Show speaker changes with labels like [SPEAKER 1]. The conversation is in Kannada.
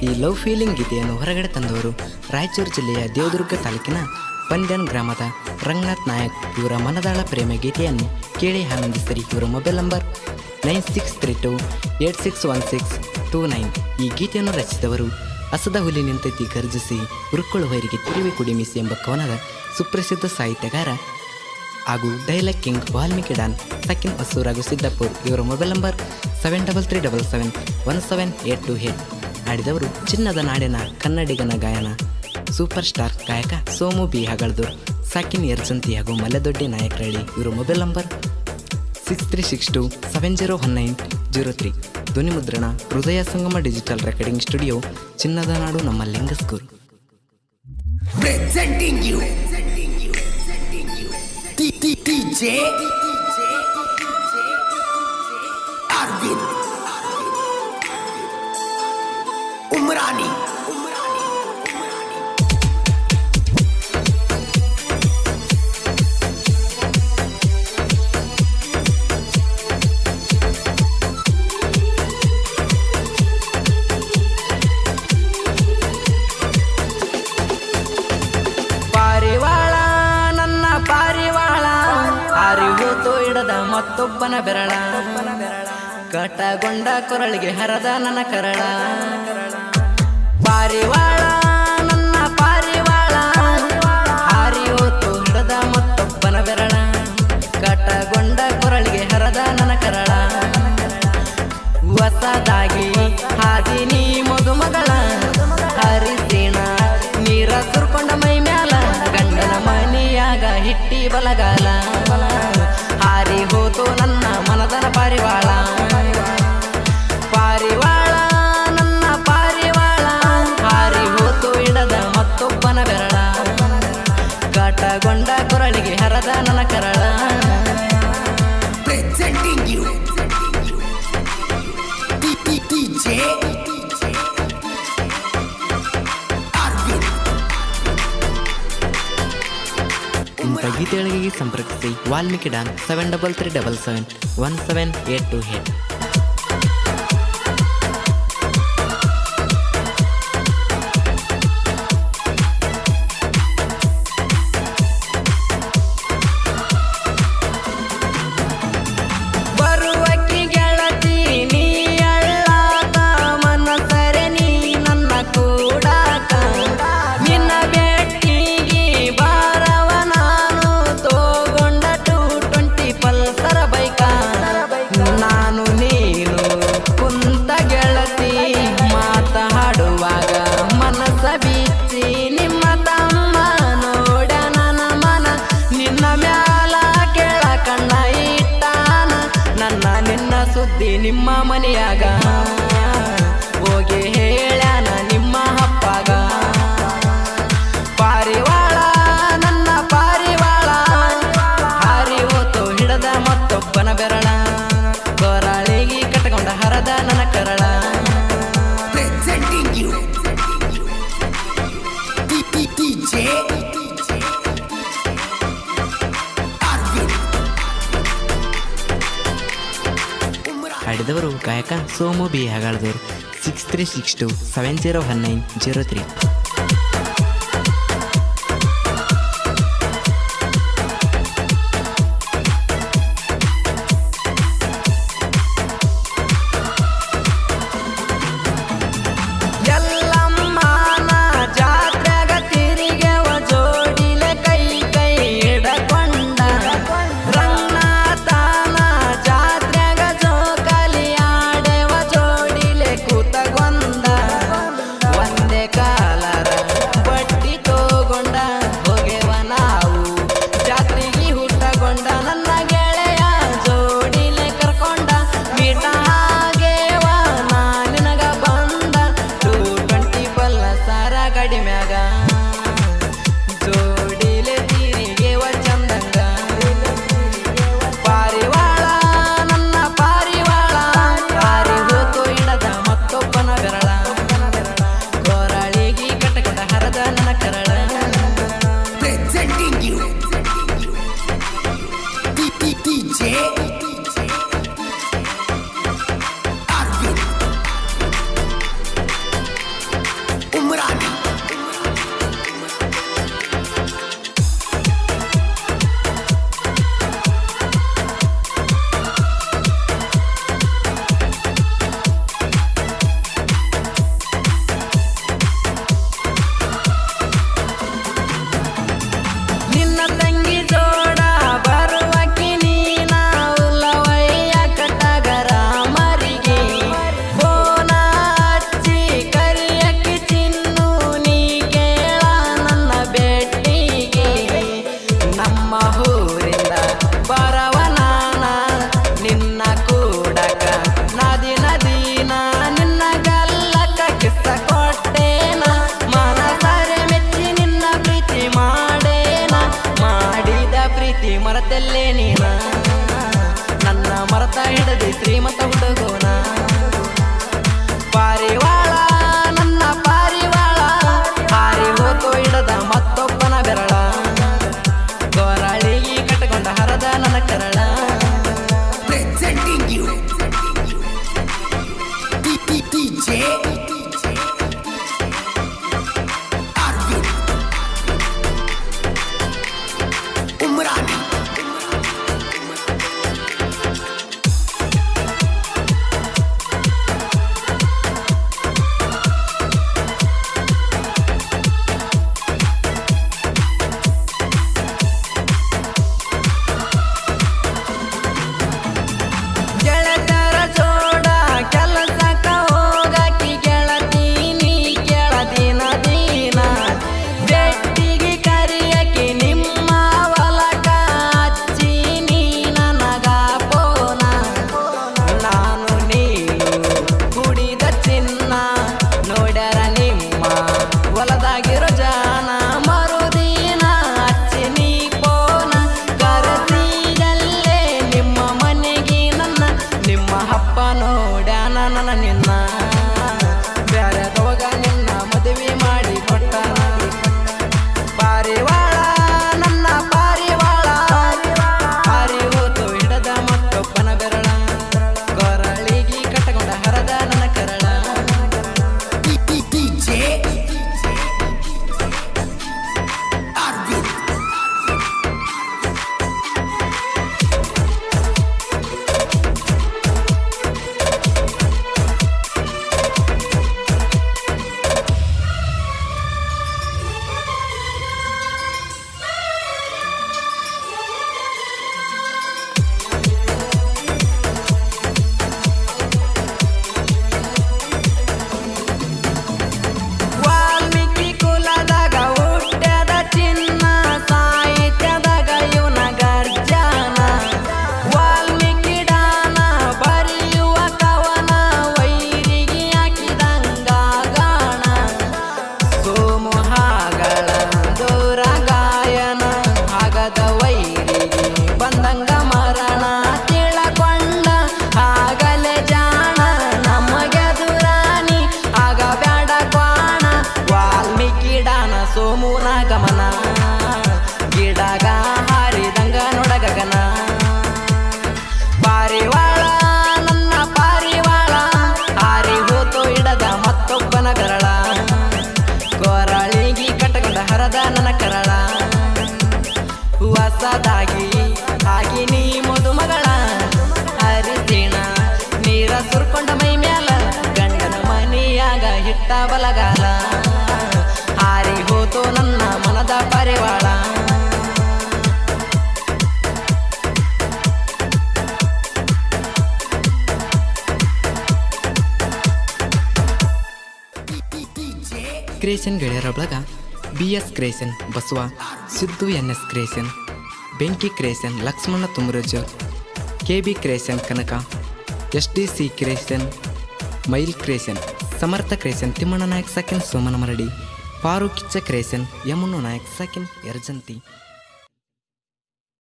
[SPEAKER 1] ಈ ಲವ್ ಫೀಲಿಂಗ್ ಗೀತೆಯನ್ನು ಹೊರಗಡೆ ತಂದವರು ರಾಯಚೂರು ಜಿಲ್ಲೆಯ ದೇವದುರ್ಗ ತಾಲೂಕಿನ ಪಂದ್ಯನ್ ಗ್ರಾಮದ ರಂಗನಾಥ್ ನಾಯಕ್. ಇವರ ಮನದಾಳ ಪ್ರೇಮ ಗೀತೆಯನ್ನು ಕೇಳಿ ಆನಂದಿಸಿರಿ. ಇವರ ಮೊಬೈಲ್ ನಂಬರ್ 9632861629. ಈ ಗೀತೆಯನ್ನು ರಚಿಸಿದವರು ಹಸದ ಹುಲಿ ನಿಂತೈತಿ ಗರ್ಜಿಸಿ ಉರುಕ್ಕಳು ಹೊರಿಗೆ ತಿರುವಿ ಕುಡಿಮಿಸಿ ಎಂಬ ಕವನದ ಸುಪ್ರಸಿದ್ಧ ಸಾಹಿತ್ಯಗಾರ ಹಾಗೂ ಡೈಲಾಗ್ ಕಿಂಗ್ ವಾಲ್ಮೀಕಿ ಡಾನ್ ಸಕಿನ್ ಹೊಸೂರ್ ಹಾಗೂ ಸಿದ್ದಾಪುರ್. ಇವರ ಮೊಬೈಲ್ ನಂಬರ್ 7337717828. ಹಾಡಿದವರು ಚಿನ್ನದ ನಾಡಿನ ಕನ್ನಡಿಗನ ಗಾಯನ ಸೂಪರ್ ಸ್ಟಾರ್ ಗಾಯಕ ಸೋಮು ಬಿ ಹಗಳದೂರ್, ಸಾಕಿನ್ ಯರ್ಜಂತಿ ಹಾಗೂ ಮಲೆದೊಡ್ಡಿ ನಾಯಕರಳ್ಳಿ. ಇವರ ಮೊಬೈಲ್ ನಂಬರ್ 6362701903. ಧ್ವನಿ ಮುದ್ರಣ ಹೃದಯ ಸಂಗಮ ಡಿಜಿಟಲ್ ರೆಕಾರ್ಡಿಂಗ್ ಸ್ಟುಡಿಯೋ, ಚಿನ್ನದ ನಾಡು, ನಮ್ಮ ಲಿಂಗಸ್ಕೂರು.
[SPEAKER 2] DJ Arvind Umrani.
[SPEAKER 1] ಮತ್ತೊಬ್ಬನ ಬೆರಳ ಕಟಗೊಂಡ ಕೊರಳಿಗೆ ಹರದ ನನ್ನ ಕರಳ. ಪಾರಿವಾಳ ನನ್ನ ಪಾರಿವಾಳ ಹಾರಿ ಹೋತು ಹಿಡದ ಮತ್ತೊಬ್ಬನ ಬೆರಳ ಕಟಗೊಂಡ ಕೊರಳಿಗೆ ಹರದ ನನ್ನ ಕರಳ. ಹೊಸದಾಗಿ ಹಾದಿನಿ ಮದುಮಗಳ ಹರಿಸಿಣ ನೀರ ಸುರ್ಕೊಂಡ ಮೈ ಮ್ಯಾಲ ಗಂಡನ ಮನಿಯಾಗ ಹಿಟ್ಟಿ ಬಲಗಾಲ. ಹಾರಿ ಹೋತು ನನ್ನ ಮನದನ ಪಾರಿವಾಳ. ಪಾರಿವಾಳ ನನ್ನ ಪಾರಿವಾಳ ಹಾರಿ ಹೋತು ಇಡದ ಮತ್ತೊಬ್ಬನ ಬೆರಳ ಕಟಗೊಂಡ ಕೊರಳಿಗೆ ಹರದ ನನ್ನ ಕರಳ.
[SPEAKER 2] Presenting you DJ Arvind.
[SPEAKER 1] ಇಂಥ ಗೀತೆಗಳಿಗೆ ಸಂಪರ್ಕಿಸಿ ವಾಲ್ಮೀಕಿ ಡಾನ್ 7337717828. ನಿಮ್ಮ ಮನೆಯಾಗ ಹೋಗಿ ಹೇಳ್ಯಾನ ನಿಮ್ಮ ಅಪ್ಪಗ. ಪಾರಿವಾಳ ನನ್ನ ಪಾರಿವಾಳ ಹಾರಿ ಹೋತು ಹಿಡದ ಮತ್ತೊಬ್ಬನ ಬೆರಳ ಕೊರಳಿಗೆ ಕಟ್ಟಕೊಂಡ ಹರದ ನನ್ನ ಕರಳ.
[SPEAKER 2] Presenting you DJ
[SPEAKER 1] ಹಾಡಿದವರು ಗಾಯಕ ಸೋಮು ಬಿ ಹಗಳದೂರ್. 6362701903.
[SPEAKER 2] ಕಾಲ Arvind Umrani
[SPEAKER 1] ಬಲಗಾಲ ಹಾರಿ ಹೋತು ನನ್ನ ಮನದ ಪರಿವಾಳ ಕ್ರಿಯೇಷನ್ ಗೆಳೆಯರ ಬಳಗ BS creation Basava, Siddu NS creation, ಬೆಂಕಿ ಕ್ರಿಯೇಷನ್ ಲಕ್ಷ್ಮಣ ತುಮರಜ್, KB ಕ್ರಿಯೇಷನ್ ಕನಕ, SDC ಕ್ರಿಯೇಷನ್ ಮೈಲ್ ಕ್ರಿಯೇಷನ್, ಸಮರ್ಥ ಕ್ರಿಯೇಷನ್ ತಿಮ್ಮಣ್ಣ ನಾಯಕ್ ಸಾಕಿನ್ ಸೋಮನ ಮರಡಿ, ಪಾರು ಕಿಚ್ಚ ಕ್ರಿಯೇಷನ್ ಯಮುನು ನಾಯಕ್ ಸಾಕಿನ್ ಯರ್ಜಂತಿ.